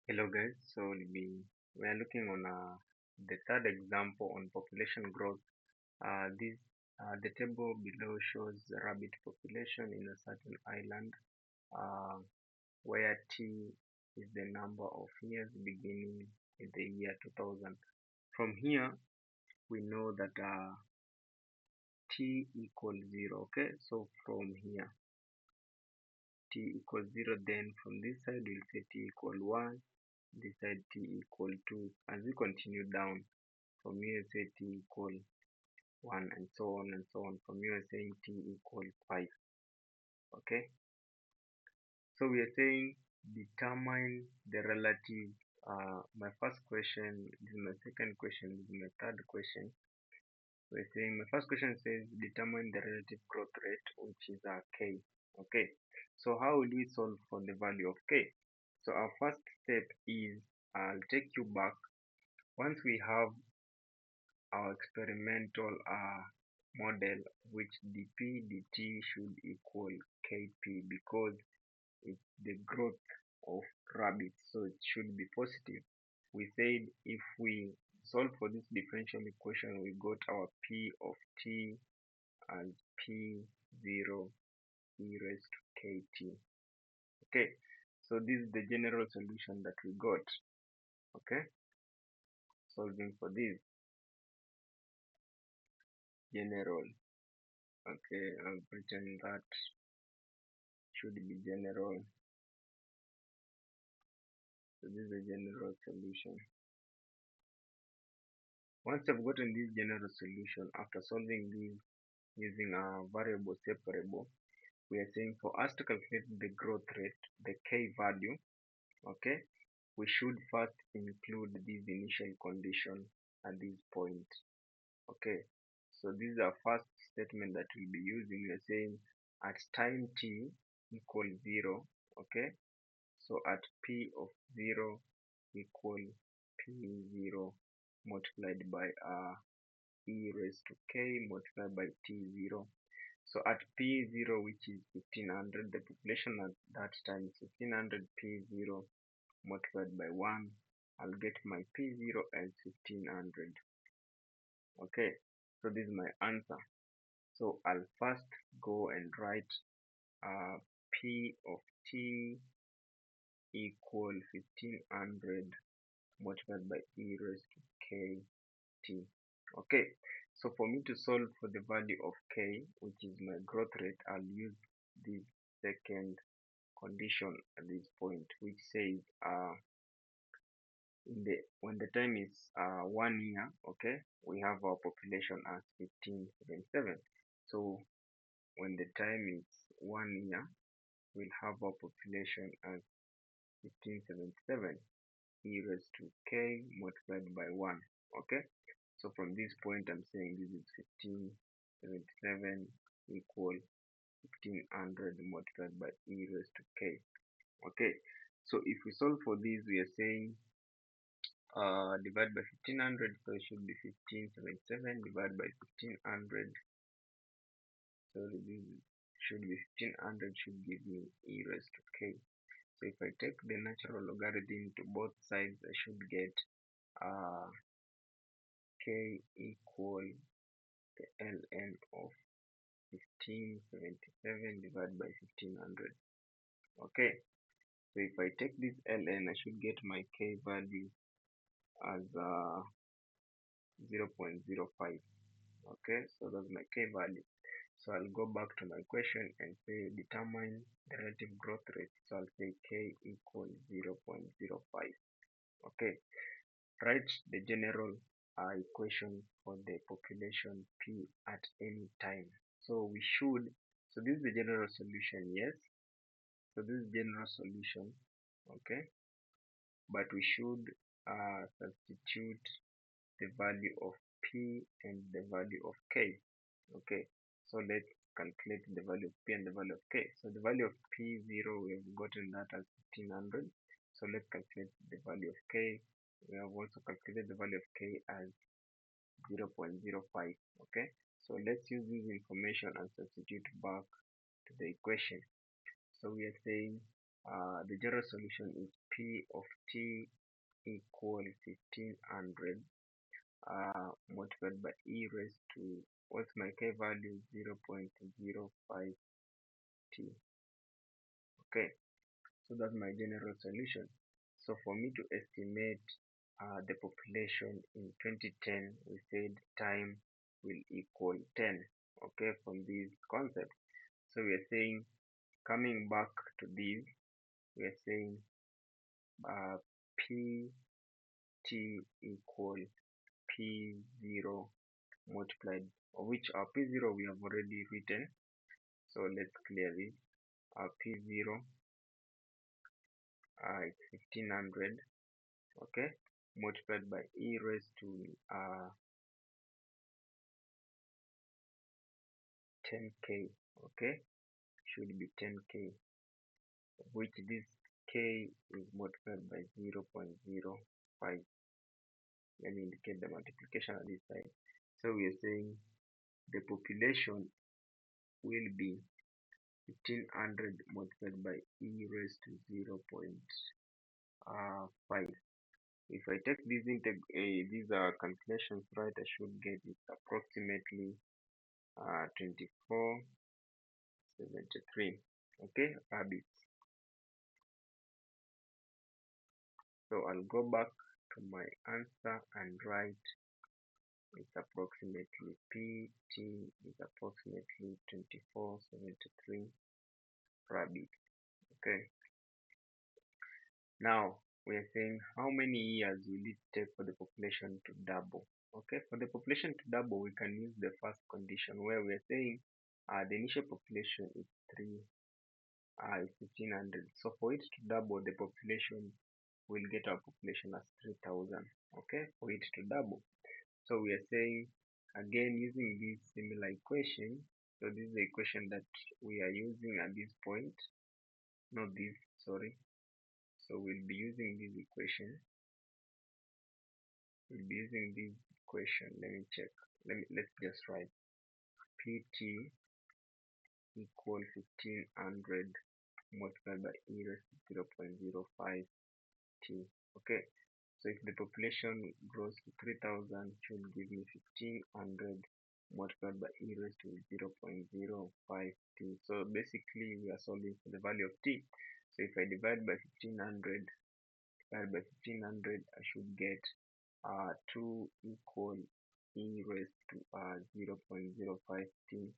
Hello guys, we are looking on the third example on population growth. The table below shows the rabbit population in a certain island uh, where T is the number of years beginning with the year 2000. From here, we know that T equals 0, okay? So from here, T equals 0, then from this side we'll say T equal 1, this side T equal 2. As we continue down, from here say T equal 1 and so on and so on. From here saying T equal 5. Okay. So we are saying determine the relative. My first question, this is my second question, this is my third question. We're saying my first question says determine the relative growth rate, which is K. Okay. So how will we solve for the value of K? So our first step is I'll take you back. Once we have our experimental model, which dp dt should equal kp because it's the growth of rabbits, so it should be positive. We said if we solve for this differential equation, we got our p of t as p0 e raised to kt. Okay, so this is the general solution that we got. Okay, solving for this general. Okay, I've written that should be general. So this is the general solution. Once I've gotten this general solution, after solving this using a variable separable, we are saying for us to calculate the growth rate, the k value, okay, we should first include this initial condition at this point. Okay, so this is our first statement that we'll be using. We are saying at time t equals 0, okay, so at p of 0 equal p0 multiplied by e raised to k multiplied by t0. So at p0, which is 1500, the population at that time is 1500, p0 multiplied by 1. I'll get my p0 as 1500. Okay, so this is my answer. So I'll first go and write p of t equal 1500 multiplied by e raised to kt. Okay, so for me to solve for the value of k, which is my growth rate, I'll use this second condition at this point, which says when the time is 1 year, okay, we have our population as 1577. So when the time is 1 year, we'll have our population as 1577 e raised to k multiplied by 1. Okay, so from this point I'm saying this is 1577 equal 1500 multiplied by e raised to k. Okay, so if we solve for this, we are saying divide by 1500, so it should be 1577 divided by 1500. So this should be 1500, should give me e raised to k. So if I take the natural logarithm to both sides, I should get uh, k equal the ln of 1577 divided by 1500. Okay, so if I take this ln, I should get my k value as 0.05. Okay, so that's my k value. So I'll go back to my question and say determine the relative growth rate. So I'll say k equals 0.05. Okay, write the general equation for the population p at any time. So we should, so this is the general solution, yes. So this is general solution, okay, but we should substitute the value of p and the value of k. Okay, so let's calculate the value of p and the value of k. So the value of p0, we have gotten that as 1500. So let's calculate the value of k. We have also calculated the value of k as 0.05. Okay, so let's use this information and substitute back to the equation. So we are saying the general solution is P of t equal 1500 multiplied by e raised to, what's my k value? 0.05 t. Okay, so that's my general solution. So for me to estimate the population in 2010, we said time will equal 10. Okay, from this concept. So we are saying, coming back to this, we are saying pt equal p0 multiplied, of which our p0 we have already written. So let's clear this. Our p0 is 1500, okay, multiplied by e raised to 10k, okay, should be 10k, which this k is multiplied by 0.05. Let me indicate the multiplication on this side. So we are saying the population will be 1500 multiplied by e raised to 0.5. If I take these calculations right, I should get it approximately 2473. Okay, rabbits. So I'll go back to my answer and write it's approximately pt is approximately 2473 rabbits. Okay, now we are saying how many years will it take for the population to double. Okay, for the population to double, we can use the first condition where we are saying the initial population is 1500. So for it to double, the population will get our population as 3000. Okay, for it to double. So we are saying, again, using this similar equation. So this is the equation that we are using at this point, not this, sorry. So we'll be using this equation. We'll be using this equation. Let me check. Let's just write pt equal 1500 multiplied by e raised to 0.05 t. Okay, so if the population grows to 3000, should give me 1500 multiplied by e raised to 0.05 t. So basically we are solving for the value of t. So if I divide by 1500 divided by 1500, I should get 2 equal e raised to 0.05 t.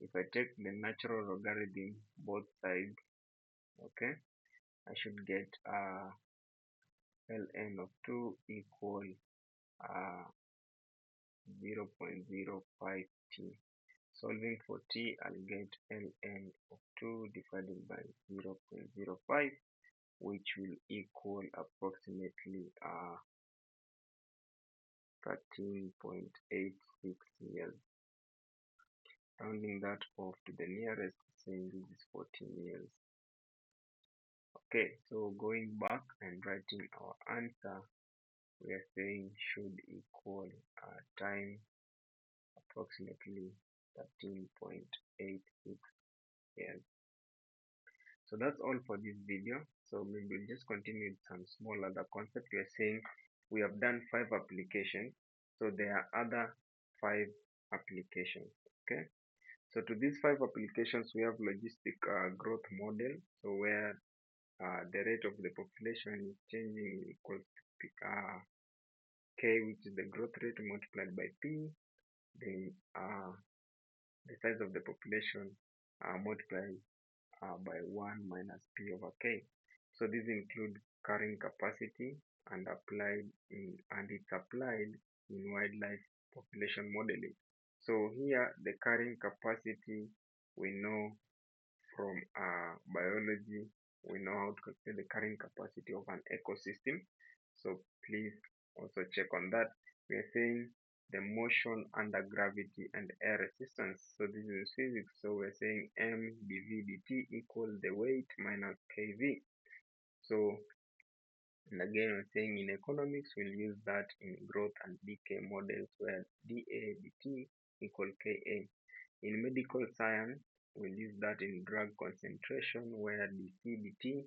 If I take the natural logarithm both sides, okay, I should get ln of 2 equal 0.05 t. Solving for t, I'll get ln of 2 divided by 0.05, which will equal approximately 13.86 years. Rounding that off to the nearest, saying this is 14 years. Okay, so going back and writing our answer, we are saying should equal time approximately 13.86 years. So that's all for this video. So we will just continue with some small other concepts. We are saying we have done 5 applications, so there are other 5 applications. Okay, so to these 5 applications we have logistic growth model, so where the rate of the population is changing equals to k, which is the growth rate multiplied by p, then the size of the population multiplied by 1 minus p over k. So these include carrying capacity and it's applied in wildlife population modeling. So here the carrying capacity we know from biology, we know how to calculate the carrying capacity of an ecosystem. So please also check on that. We are saying the motion under gravity and air resistance. So this is physics. So we're saying m dv dt equal the weight minus kv. So, and again we're saying in economics we'll use that in growth and decay models where dA dt equal ka. In medical science we'll use that in drug concentration where dc dt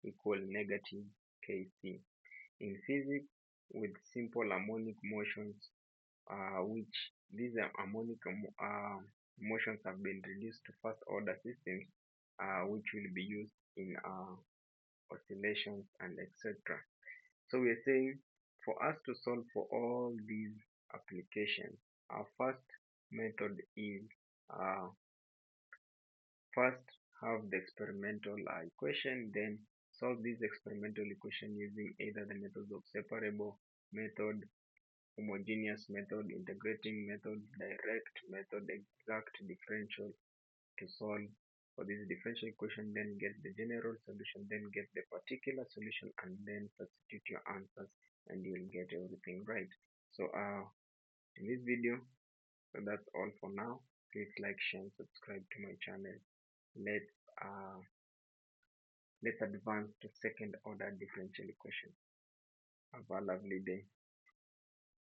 equal negative Kc. In physics, with simple harmonic motions, which these harmonic motions have been reduced to first order systems, which will be used in oscillations and etc. So we're saying for us to solve for all these applications, our first method is first have the experimental equation, then solve this experimental equation using either the methods of separable method, homogeneous method, integrating method, direct method, exact differential to solve for this differential equation, then get the general solution, then get the particular solution, and then substitute your answers, and you'll get everything right. So in this video, so that's all for now. Please like, share, and subscribe to my channel. Let's uh, let's advance to second order differential equation. Have a lovely day.